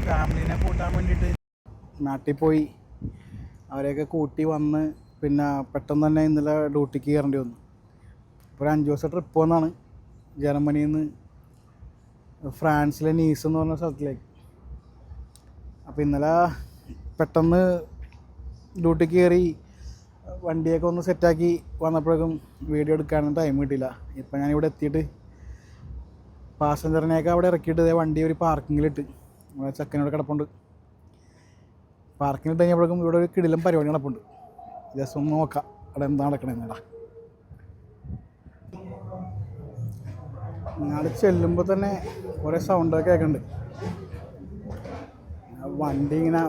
ഫാമിലിനെ കൂട്ടാൻ വേണ്ടിയിട്ട് നാട്ടിൽ പോയി. അവരെയൊക്കെ കൂട്ടി വന്ന് പിന്നെ പെട്ടെന്ന് തന്നെ ഇന്നലെ ഡ്യൂട്ടിക്ക് കയറേണ്ടി വന്നു. ഒരു 5 ദിവസം ട്രിപ്പ് വന്നാണ് ജർമ്മനിയിൽ നിന്ന് ഫ്രാൻസിലെ നീസ് എന്ന് പറഞ്ഞ സ്ഥലത്തിലേക്ക്. അപ്പോൾ ഇന്നലെ പെട്ടെന്ന് ഡ്യൂട്ടിക്ക് കയറി വണ്ടിയൊക്കെ ഒന്ന് സെറ്റാക്കി വന്നപ്പോഴേക്കും വീഡിയോ എടുക്കാനൊന്നും ടൈം കിട്ടിയില്ല. ഇപ്പം ഞാനിവിടെ എത്തിയിട്ട് പാസഞ്ചറിനെയൊക്കെ അവിടെ ഇറക്കിയിട്ട് വണ്ടി ഒരു പാർക്കിങ്ങിലിട്ട് നമ്മുടെ ചെക്കനോട് കിടപ്പുണ്ട്. പാർക്കിങ്ങിട്ട് കഴിഞ്ഞപ്പോഴേക്കും ഇവിടെ ഒരു കിടിലം പരിപാടി നടപ്പുണ്ട്. ജസ്റ്റ് ഒന്ന് നോക്കാം അവിടെ എന്താ നടക്കണമെന്നടാ. ഞാൻ ചെല്ലുമ്പോൾ തന്നെ കുറേ സൗണ്ടൊക്കെ കേൾക്കുന്നുണ്ട്. വണ്ടി ഇങ്ങനെ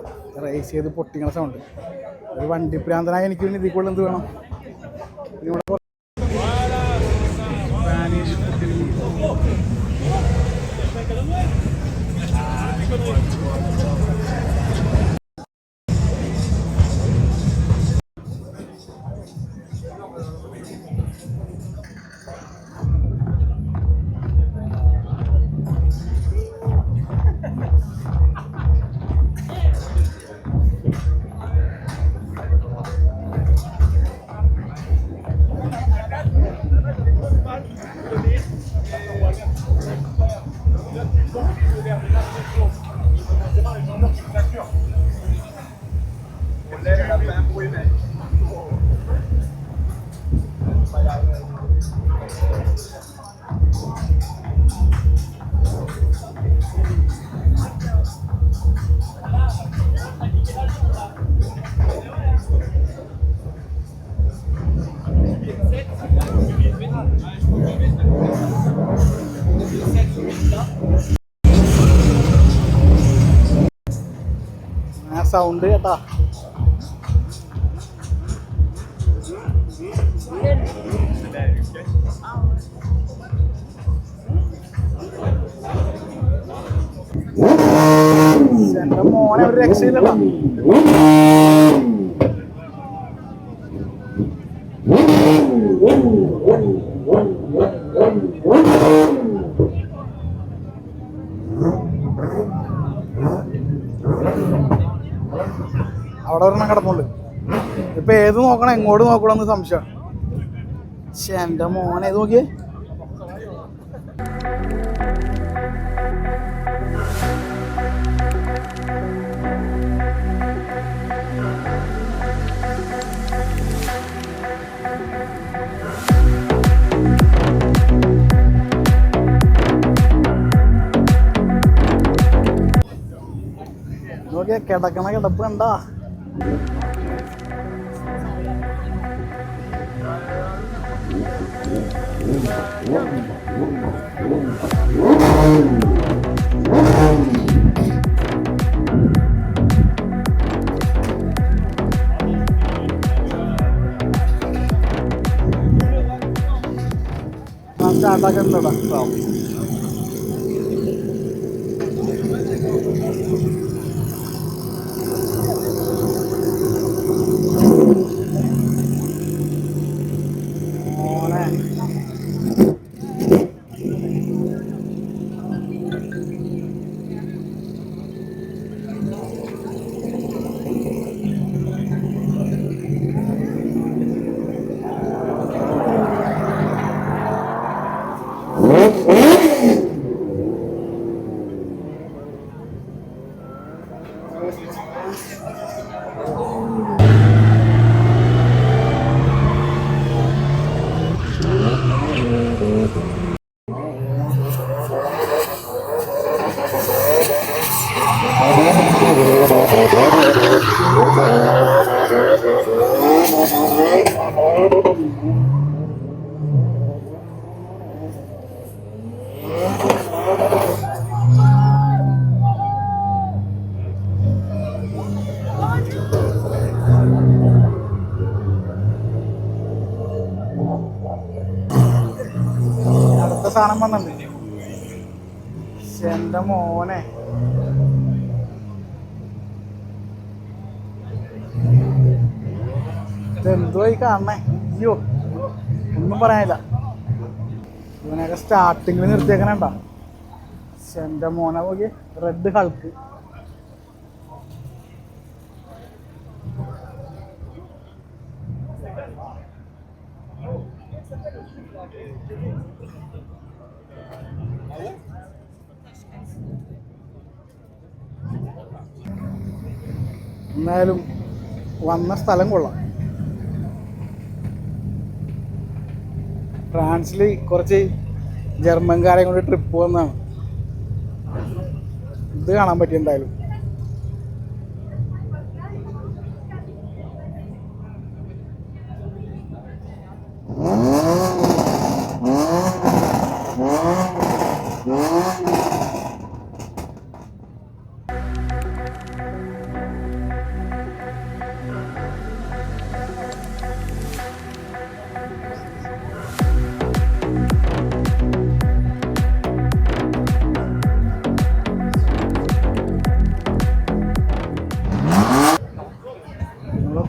റേസ് ചെയ്ത് പൊട്ടിക്കുന്ന സൗണ്ട്. ഒരു വണ്ടി പ്രാന്തനായ എനിക്ക് പിന്നെ ഇതിൽ കൂടുതൽ എന്ത് വേണം? ഇവിടെ സ്പാനിഷ് സൗണ്ട് കേട്ടാ. എന്റെ മോനെ ഒരു രക്ഷയില്ലടാ. അവിടെ ഒരെണ്ണം കിടപ്പുണ്ട്. ഇപ്പൊ ഏത് നോക്കണം, എങ്ങോട്ട് നോക്കണമെന്ന് സംശയം. പക്ഷെ എന്റെ മോനെ ഏത് നോക്കിയേ. നോക്കിയാ കിടക്കണ കിടപ്പ് കണ്ടാ. സ്റ്റാർട്ടാക്കണ്ടടാ. അടുത്ത സാധനം വന്നിട്ടുണ്ട്. എന്റെ മോനെ ഇതെന്തോ ഈ കാണണേ. അയ്യോ ഒന്നും പറയാനില്ല. ഇവനൊക്കെ സ്റ്റാർട്ടിങ്ങിൽ നിർത്തിയേക്കണേണ്ട. എന്റെ മോനെ നോക്കി റെഡ് ഹൾക്ക്. എന്നാലും വന്ന സ്ഥലം കൊള്ളാം. ഫ്രാൻസിൽ കുറച്ച് ജർമ്മൻകാരെ കൊണ്ട് ട്രിപ്പ് പോകുന്നതാണ്. ഇത് കാണാൻ പറ്റി എന്തായാലും.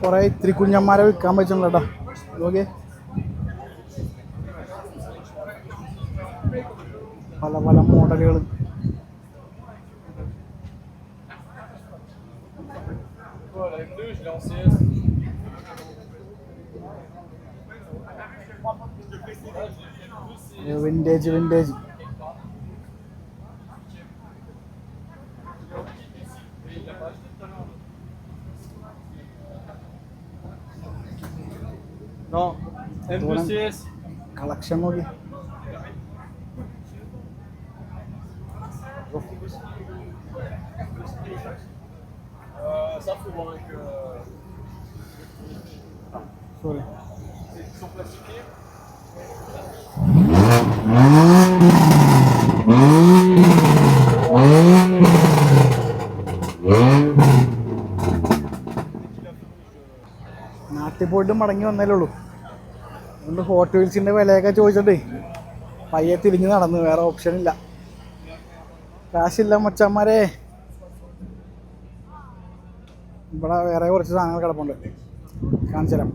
കുറേ ഇത്തിരി കുഞ്ഞന്മാരെ വിൽക്കാൻ പറ്റുന്നുണ്ട് കേട്ടോ. നോക്കിയേ, പല പല മോഡലുകൾ. വിൻറ്റേജ് വിൻറ്റേജ് കളക്ഷൻ നോക്കി. സോറി, നാട്ടിൽ പോയിട്ട് മടങ്ങി വന്നല്ലേ ഉള്ളൂ. അതുകൊണ്ട് ഹോട്ട് വീൽസിൻ്റെ വിലയൊക്കെ ചോദിച്ചിട്ട് പയ്യെ തിരിഞ്ഞ് നടന്നു. വേറെ ഓപ്ഷൻ ഇല്ല. കാശില്ല മച്ചന്മാരെ. ഇവിടെ വേറെ കുറച്ച് സാധനങ്ങൾ കിടപ്പുണ്ട്, കാണിച്ചു തരാം.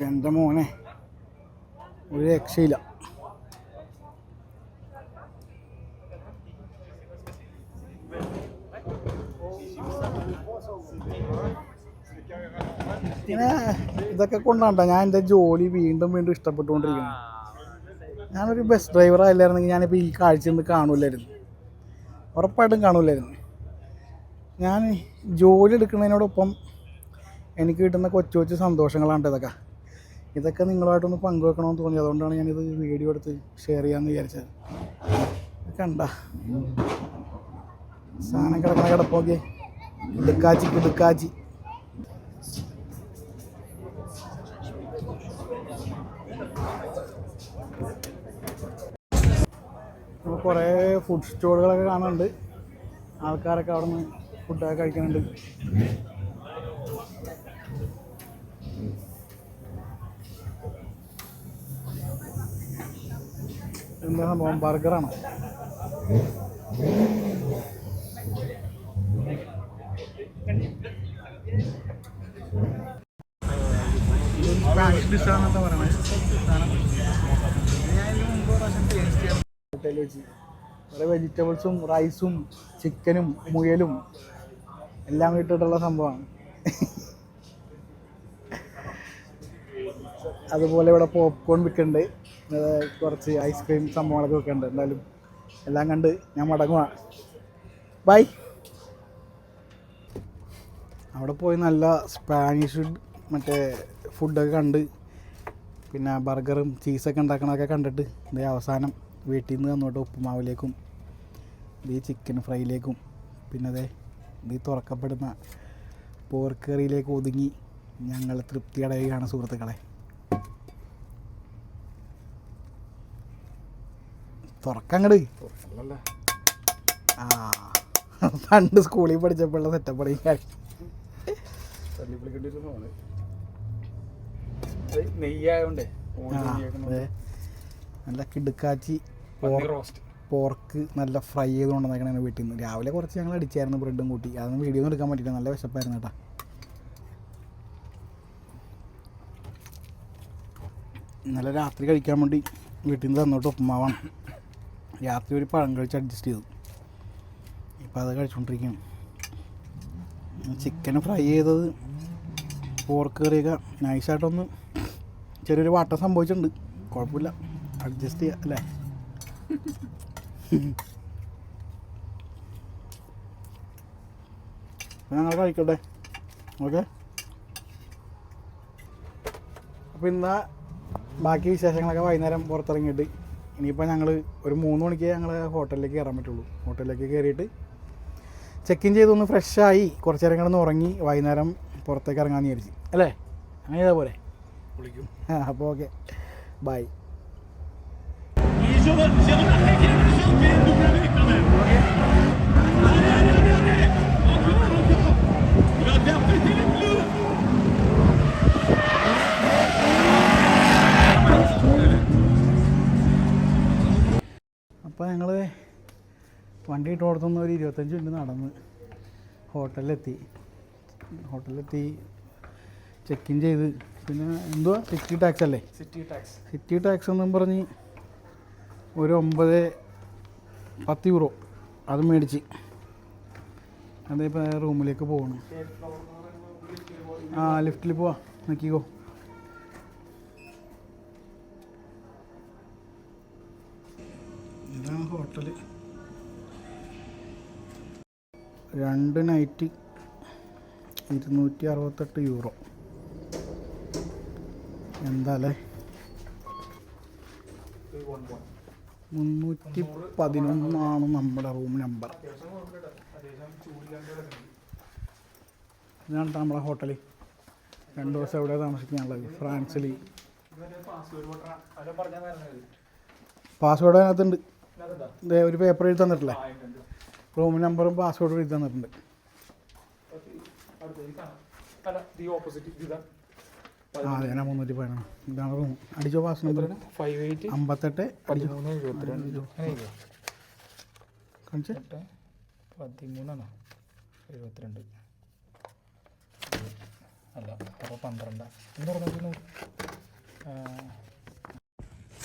എൻ്റെ മോനെ ഒരു രക്ഷയില്ല. ഇങ്ങനെ ഇതൊക്കെ കൊണ്ടാണ്ട ഞാൻ എൻ്റെ ജോലി വീണ്ടും വീണ്ടും ഇഷ്ടപ്പെട്ടുകൊണ്ടിരിക്കുന്നു. ഞാനൊരു ബസ് ഡ്രൈവർ ആയില്ലായിരുന്നെങ്കിൽ ഞാനിപ്പോൾ ഈ കാഴ്ച ഒന്ന് കാണൂലായിരുന്നു, ഉറപ്പായിട്ടും കാണൂലായിരുന്നു. ഞാൻ ജോലി എടുക്കുന്നതിനോടൊപ്പം എനിക്ക് കിട്ടുന്ന കൊച്ചു കൊച്ചു സന്തോഷങ്ങളാണ് ഇതൊക്കെ. ഇതൊക്കെ നിങ്ങളുമായിട്ടൊന്ന് പങ്കുവെക്കണമെന്ന് തോന്നി. അതുകൊണ്ടാണ് ഞാനിത് വീഡിയോ എടുത്ത് ഷെയർ ചെയ്യാമെന്ന് വിചാരിച്ചത്. കണ്ട സാധനം കിടക്കണ കിടപ്പൊക്കെ കിടുക്കാച്ചി. കുറേ ഫുഡ് സ്റ്റോളുകളൊക്കെ കാണുന്നുണ്ട്. ആൾക്കാരൊക്കെ അവിടെ നിന്ന് ഫുഡൊക്കെ കഴിക്കുന്നുണ്ട്. എന്താ സംഭവം? ബർഗറാണോ? സ്പാനിഷ് ഡിഷാണെന്താ പറയണേ സാധനം. ഞാൻ ഇതിന് മുമ്പ് പ്രാവശ്യം ടേസ്റ്റ് ചെയ്യാൻ ഹോട്ടലിൽ വെച്ച് കുറേ വെജിറ്റബിൾസും റൈസും ചിക്കനും മുയലും എല്ലാം ഇട്ടിട്ടുള്ള സംഭവമാണ്. അതുപോലെ ഇവിടെ പോപ്കോൺ വിൽക്കുന്നുണ്ട്, കുറച്ച് ഐസ്ക്രീം സംഭവങ്ങളൊക്കെ വെക്കുന്നുണ്ട്. എന്തായാലും എല്ലാം കണ്ട് ഞാൻ മടങ്ങുക. ബൈ. അവിടെ പോയി നല്ല സ്പാനിഷ് മറ്റേ ഫുഡൊക്കെ കണ്ട്, പിന്നെ ബർഗറും ചീസൊക്കെ ഉണ്ടാക്കണതൊക്കെ കണ്ടിട്ട് ഇതേ അവസാനം വീട്ടിൽ നിന്ന് തന്നോട്ട് ഉപ്പുമാവിലേക്കും ഈ ചിക്കൻ ഫ്രൈയിലേക്കും പിന്നെ അതേ ഈ തുറക്കപ്പെടുന്ന പോർക്ക് കറിയിലേക്ക് ഒതുങ്ങി ഞങ്ങൾ തൃപ്തി അടയുകയാണ് സുഹൃത്തുക്കളെ. തുറക്കങ്ങട് പണ്ട് സ്കൂളിൽ പഠിച്ചപ്പോഴുള്ള സെറ്റപ്പ് നെയ്യായോണ്ടേ നല്ല കിടുക്കാച്ചി പോർക്ക് നല്ല ഫ്രൈ ചെയ്ത് കൊണ്ടുവന്നേക്കണേ വീട്ടിൽ നിന്ന്. രാവിലെ കുറച്ച് ഞങ്ങൾ അടിച്ചായിരുന്നു ബ്രെഡും കൂട്ടി. അതൊന്നും വീഡിയോ ഒന്നും എടുക്കാൻ പറ്റില്ല, നല്ല വിശപ്പായിരുന്നു കേട്ടോ. ഇന്നലെ രാത്രി കഴിക്കാൻ വേണ്ടി വീട്ടിൽ നിന്ന് തന്നോട്ട് ഉപ്പുമാവാണ്. രാത്രി ഒരു പഴം കഴിച്ച് അഡ്ജസ്റ്റ് ചെയ്തു. ഇപ്പം അത് കഴിച്ചുകൊണ്ടിരിക്കുകയാണ്. ചിക്കൻ ഫ്രൈ ചെയ്തത്, പോർക്ക് കറിയൊക്കെ നൈസായിട്ടൊന്ന് ചെറിയൊരു വാട്ടം സംഭവിച്ചിട്ടുണ്ട്. കുഴപ്പമില്ല, അഡ്ജസ്റ്റ് ചെയ്യാം അല്ലേ. ഞങ്ങൾ കഴിക്കട്ടെ. ഓക്കെ, അപ്പോൾ ഇന്ന് ബാക്കി വിശേഷങ്ങളൊക്കെ വൈകുന്നേരം പുറത്തിറങ്ങിയിട്ട് ഇനിയിപ്പോൾ ഞങ്ങൾ ഒരു 3 മണിക്ക് ഞങ്ങൾ ഹോട്ടലിലേക്ക് കയറാൻ പറ്റുള്ളൂ. ഹോട്ടലിലേക്ക് കയറിയിട്ട് ചെക്ക് ഇൻ ചെയ്തൊന്ന് ഫ്രഷായി കുറച്ച് നേരം കിടന്ന് ഉറങ്ങി വൈകുന്നേരം പുറത്തേക്ക് ഇറങ്ങാമെന്ന് വിചാരിച്ചു അല്ലേ. അങ്ങനെ ചെയ്താൽ പോരെ? വിളിക്കും. അപ്പോൾ ഓക്കെ, ബൈ. അപ്പോൾ ഞങ്ങൾ വണ്ടി ഇട്ട് കൊടുത്തുനിന്ന് ഒരു 25 മിനിറ്റ് നടന്ന് ഹോട്ടലിലെത്തി. ചെക്ക് ഇൻ ചെയ്ത് പിന്നെ എന്തുവാ സിറ്റി ടാക്സ് അല്ലേ, സിറ്റി ടാക്സ് എന്നും പറഞ്ഞ് ഒരു 9-10 യൂറോ അത് മേടിച്ച് അതിപ്പോൾ റൂമിലേക്ക് പോകണം. ലിഫ്റ്റിൽ പോവാ, നോക്കിക്കോ. ഇതാണ് ഹോട്ടൽ. 2 night 268 euro. എന്താല്ലേ, 311 നമ്മുടെ റൂം നമ്പർ. ഇതാണ് നമ്മളെ ഹോട്ടൽ. 2 ദിവസം എവിടെ താമസിക്കാനുള്ളത്? ഫ്രാൻസിൽ. പാസ്വേഡ് അതിനകത്തുണ്ട്. ഒരു പേപ്പർ എഴുതി തന്നിട്ടില്ലേ, റൂം നമ്പറും പാസ്വേഡും എഴുതി തന്നിട്ടുണ്ട്. അതെ, ഞാൻ 311. ഇതാണ് റൂം. അടിച്ചോ പാസ് നമ്പർ 58 കാണിച്ച് 13 72 അല്ല, അപ്പോൾ 12 എന്ന് പറഞ്ഞു.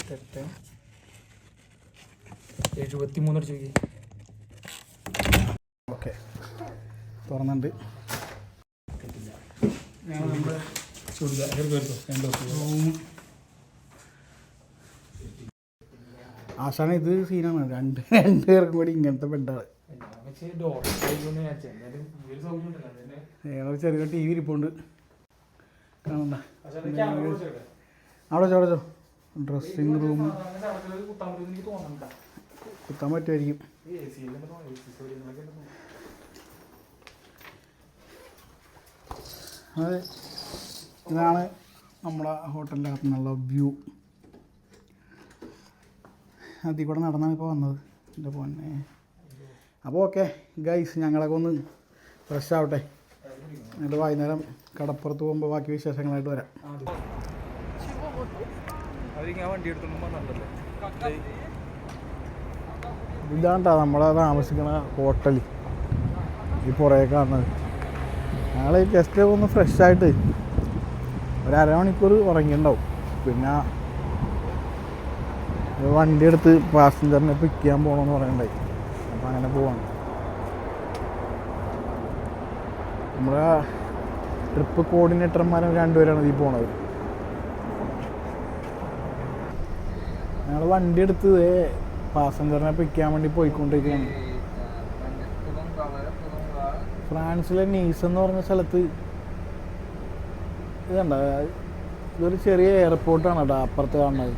73 അടിച്ചു നോക്കി. ഓക്കെ, തുറന്നുണ്ട്. നമ്മുടെ ആശാന ഇത് സീനാണ്. രണ്ട് പേർക്കും കൂടി ഇങ്ങനത്തെ ബെഡാണ്. ചെറിയ TV ഇരിപ്പുണ്ട്, കാണണ്ട. അവിടെ വെച്ചോ, ഡ്രസ്സിങ് റൂം കുത്താൻ പറ്റുമായിരിക്കും. അതെ, ഇതാണ് നമ്മുടെ ഹോട്ടലിൻ്റെ അകത്തു നിന്നുള്ള വ്യൂ. അതിൽ കൂടെ നടന്നാണ് ഇപ്പോൾ വന്നത്. എൻ്റെ പൊന്നെ. അപ്പോൾ ഓക്കെ ഗൈസ്, ഞങ്ങളൊക്കെ ഒന്ന് ഫ്രഷ് ആവട്ടെ. എന്നിട്ട് വൈകുന്നേരം കടപ്പുറത്ത് പോകുമ്പോൾ ബാക്കി വിശേഷങ്ങളായിട്ട് വരാം. ഇതാണ്ടാ നമ്മളെ താമസിക്കുന്ന ഹോട്ടൽ, ഈ പുറകെ കാണുന്നത്. ഞങ്ങൾ ജസ്റ്റ് ഒന്ന് ഫ്രഷായിട്ട് ഒരു അരമണിക്കൂർ ഉറങ്ങിയിട്ടുണ്ടാവും. പിന്നെ വണ്ടി എടുത്ത് പാസഞ്ചറിനെ പിക്ക് ചെയ്യാൻ പോകണമെന്ന് പറയണ്ടായി. അപ്പം അങ്ങനെ പോവാണ്. നമ്മുടെ ട്രിപ്പ് കോർഡിനേറ്റർമാരും 2 പേരാണ് ഈ പോണത്. ഞങ്ങൾ വണ്ടി എടുത്ത് പാസഞ്ചറിനെ പിക്ക് ചെയ്യാൻ വേണ്ടി പോയിക്കൊണ്ടിരിക്കുകയാണ്. ഫ്രാൻസിലെ നീസ് എന്ന് പറഞ്ഞ സ്ഥലത്ത് ഇതുണ്ട, ഇതൊരു ചെറിയ എയർപോർട്ടാണ് കേട്ടോ അപ്പുറത്ത് കാണുന്നത്.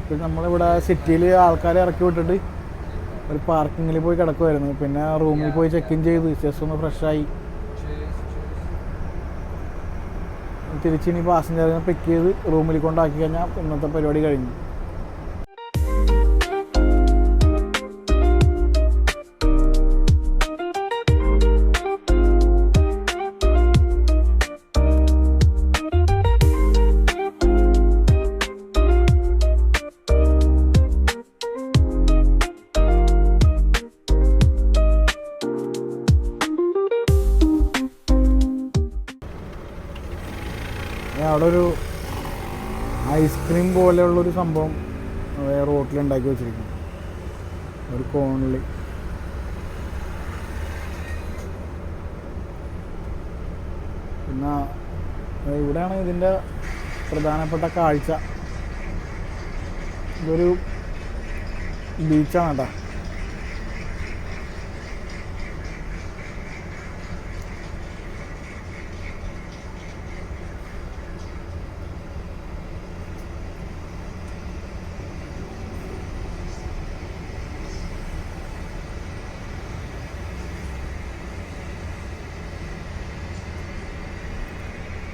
പിന്നെ നമ്മളിവിടെ സിറ്റിയിൽ ആൾക്കാരെ ഇറക്കി വിട്ടിട്ട് ഒരു പാർക്കിങ്ങിൽ പോയി കിടക്കുമായിരുന്നു. പിന്നെ റൂമിൽ പോയി ചെക്ക് ഇൻ ചെയ്ത് ജസ്റ്റ് ഒന്ന് ഫ്രഷായി തിരിച്ചിനി പാസഞ്ചറിനെ പിക്ക് ചെയ്ത് റൂമിൽ കൊണ്ടാക്കി കഴിഞ്ഞാൽ ഇന്നത്തെ പരിപാടി കഴിഞ്ഞു. അവിടെ ഒരു ഐസ്ക്രീം പോലെയുള്ളൊരു സംഭവം റോട്ടിൽ ഉണ്ടാക്കി വെച്ചിരിക്കുന്നു. ഒരു കോണിൽ. പിന്നെ ഇവിടെയാണ് ഇതിൻ്റെ പ്രധാനപ്പെട്ട കാഴ്ച. ഇതൊരു ബീച്ചാണ് കേട്ടോ.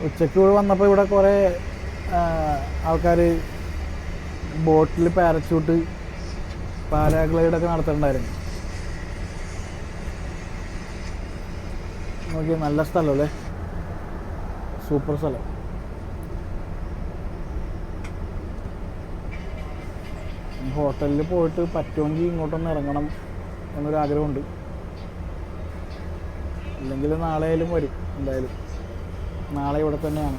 ഉച്ചയ്ക്ക് ഇവിടെ വന്നപ്പോൾ ഇവിടെ കുറേ ആൾക്കാർ ബോട്ടിൽ പാരച്യൂട്ട് പാരാഗ്ലൈഡൊക്കെ നടത്തുന്നുണ്ടായിരുന്നു. നോക്കി, നല്ല സ്ഥലമല്ലേ, സൂപ്പർ സ്ഥലം. ഹോട്ടലിൽ പോയിട്ട് പറ്റുമെങ്കിൽ ഇങ്ങോട്ടൊന്ന് ഇറങ്ങണം എന്നൊരാഗ്രഹമുണ്ട്. ഇല്ലെങ്കിൽ നാളെയായാലും വരും. എന്തായാലും നാളെ ഇവിടെ തന്നെയാണ്.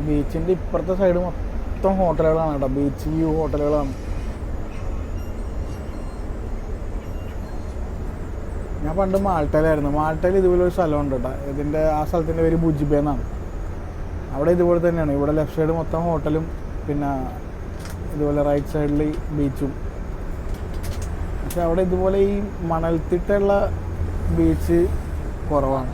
ബീച്ചിൻ്റെ ഇപ്പുറത്തെ സൈഡ് മൊത്തം ഹോട്ടലുകളാണ് കേട്ടോ. ബീച്ച് വ്യൂ ഹോട്ടലുകളാണ്. ഞാൻ പണ്ട് മാൾട്ടയിലായിരുന്നു. മാൾട്ടയിൽ ഇതുപോലെ ഒരു സ്ഥലമുണ്ട് കേട്ടോ. ഇതിൻ്റെ ആ സ്ഥലത്തിൻ്റെ പേര് ബുജിബേ എന്നാണ്. അവിടെ ഇതുപോലെ തന്നെയാണ്. ഇവിടെ ലെഫ്റ്റ് സൈഡ് മൊത്തം ഹോട്ടലും പിന്നെ ഇതുപോലെ റൈറ്റ് സൈഡിൽ ബീച്ചും. പക്ഷെ അവിടെ ഇതുപോലെ ഈ മണൽത്തിട്ടുള്ള ബീച്ച് കുറവാണ്.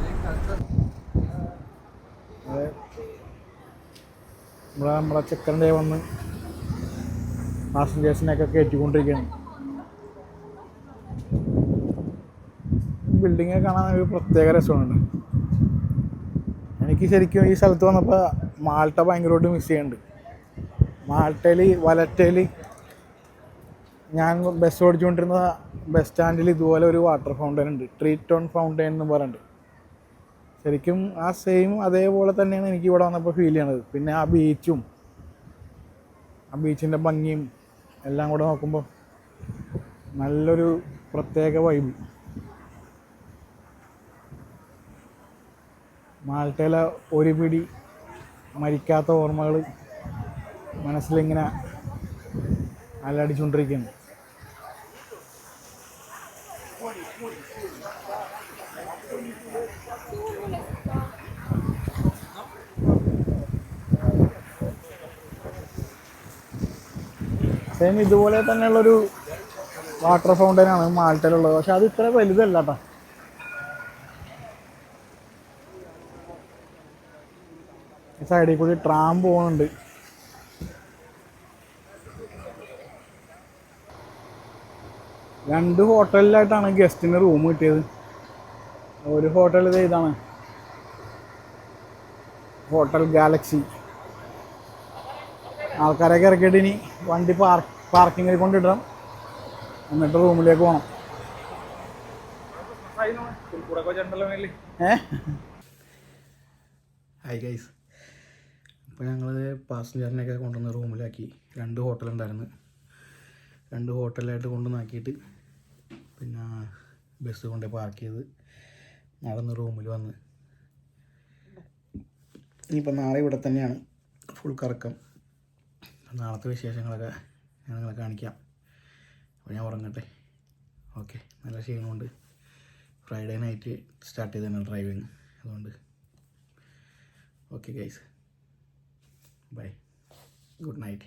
ഇവിടെ നമ്മളെ ചെക്കൻ്റെ വന്ന് പാസഞ്ചേഴ്സിനെയൊക്കെ കയറ്റിക്കൊണ്ടിരിക്കുകയാണ്. ബിൽഡിങ്ങൊക്കെ കാണാൻ ഒരു പ്രത്യേക രസമുണ്ട്. എനിക്ക് ശരിക്കും ഈ സ്ഥലത്ത് വന്നപ്പോൾ മാൾട്ട ഭയങ്കരമായിട്ട് മിസ് ചെയ്യുന്നുണ്ട്. മാൾട്ടയിൽ വലറ്റയിൽ ഞാൻ ബസ് ഓടിച്ചുകൊണ്ടിരുന്ന ബസ് സ്റ്റാൻഡിൽ ഇതുപോലെ ഒരു വാട്ടർ ഫൗണ്ടൻ ഉണ്ട്. ട്രീറ്റോൺ ഫൗണ്ടൈൻ എന്ന് പറഞ്ഞിട്ട്. ശരിക്കും ആ സെയിം അതേപോലെ തന്നെയാണ് എനിക്ക് ഇവിടെ വന്നപ്പോൾ ഫീൽ ചെയ്യണത്. പിന്നെ ആ ബീച്ചും ആ ബീച്ചിൻ്റെ ഭംഗിയും എല്ലാം കൂടെ നോക്കുമ്പോൾ നല്ലൊരു പ്രത്യേക വൈബ്. മാൾട്ടയിലെ ഒരു പിടി മരിക്കാത്ത ഓർമ്മകൾ മനസ്സിലിങ്ങനെ അലടിച്ചുകൊണ്ടിരിക്കുന്നു. സെയിം ഇതുപോലെ തന്നെയുള്ളൊരു വാട്ടർ ഫൗണ്ടനാണ് മാൾട്ടയിലുള്ളത്. പക്ഷെ അത് ഇത്ര വലുതല്ല കേട്ടോ. ഈ സൈഡിൽ കൂടി ട്രാം പോകുന്നുണ്ട്. രണ്ട് ഹോട്ടലിലായിട്ടാണ് ഗസ്റ്റിന് റൂം കിട്ടിയത്. ഒരു ഹോട്ടൽ ഇതാണ്, ഹോട്ടൽ ഗാലക്സി. ആൾക്കാരൊക്കെ ഇറക്കിയിട്ട് ഇനി വണ്ടി പാർക്കിങ്ങിൽ കൊണ്ടിടണം. എന്നിട്ട് റൂമിലേക്ക് പോകണം. Hi guys. അപ്പോൾ ഞങ്ങൾ പാസഞ്ചറിനെയൊക്കെ കൊണ്ടുവന്ന് റൂമിലാക്കി. രണ്ട് ഹോട്ടലുണ്ടായിരുന്നു. രണ്ട് ഹോട്ടലായിട്ട് കൊണ്ടുവന്നാക്കിയിട്ട് പിന്നെ ബസ് കൊണ്ട് പാർക്ക് ചെയ്ത് നടന്ന് റൂമിൽ വന്ന് ഇനിയിപ്പോൾ നാളെ ഇവിടെ തന്നെയാണ് ഫുൾ കറക്കം. നാളത്തെ വിശേഷങ്ങളൊക്കെ ഞാൻ നിങ്ങളെ കാണിക്കാം. അപ്പോൾ ഞാൻ ഉറങ്ങട്ടെ. ഓക്കെ, നല്ല ക്ഷീണമുണ്ട്. ഫ്രൈഡേ നൈറ്റ് സ്റ്റാർട്ട് ചെയ്തതാണ് ഡ്രൈവിങ്. അതുകൊണ്ട് okay guys, bye, good night.